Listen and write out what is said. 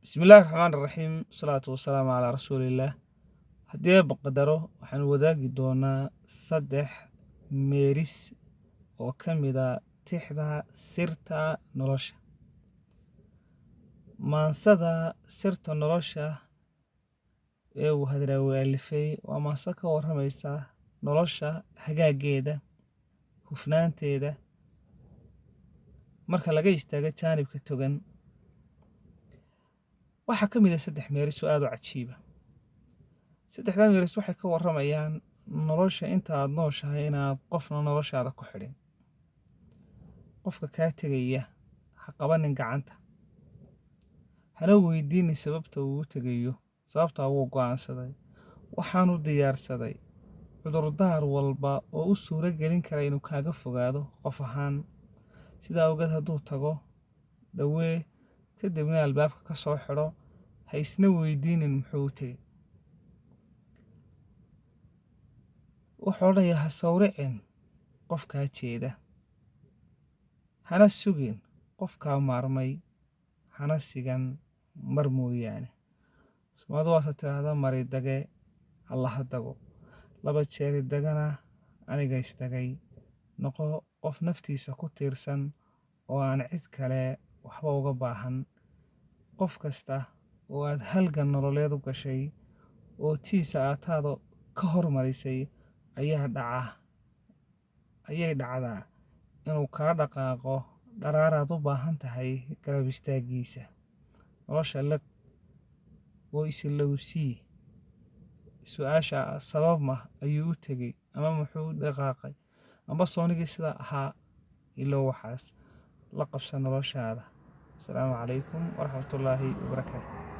Bismillahi Raxmaani Raxiim. Salaatu wasalaamu calaa rasuulillaah. Haddii ay baqdaro, waxaan wadaagi doonaa 3 meeris oo ka mid ah tixda sirta nolosha. Maansada sirta nolosha ee uu Hadraawi alifay waa maanso ka warramaysa nolosha hagaageeda, hufnaanteeda, marka laga istaago jaanibka togan. waxaa ka mid ah 3 meeris oo aad u cajiiba. 3 meeris waxay ka warramayaan nolosha inta aad nooshahay inaad qofna noloshaada ku xidhin. Qofka kaa tegaya ha qabanin gacanta, hana weydiinin sababta uu u tegayo, sababta uu go'aansaday. Waxaanu diyaarsaday cudurdaar walba oo u suuro gelin kara inuu kaaga fogaado qof ahaan. Sidaa awgeed, hadduu tago dhawee, kadibna albaabka ka soo xidho, ha isna weydiinin muxuu u tegay. Wuxuu odhanayaa ha sawiricin qofkaa jeeda, hana sugin qofkaa maarmay, hana sigan mar mooyaane. Soomaalidu waase tiraahdaa mari dage Allah ha dago, 2 jeer dagana aniga istagay. Noqo qof naftiisa ku tiirsan oo aan cid kale waxba uga baahan. Qof kasta oo aad halgan nololeed u gashay oo tiisa aataado ka hormarisay ayay dhacdaa inuu kaa dhaqaaqo dharaaraad u baahan tahay garab istaagiisa. Nolosha lag oo isilowsii su'aasha sabab ma ayuu u tegay ama muxuu u dhaqaaqay amba soonigii sida ahaa ilow waxaas la qabsa noloshaada. Asalaamu calaykum waraxmatullaahi wabarakaatuh.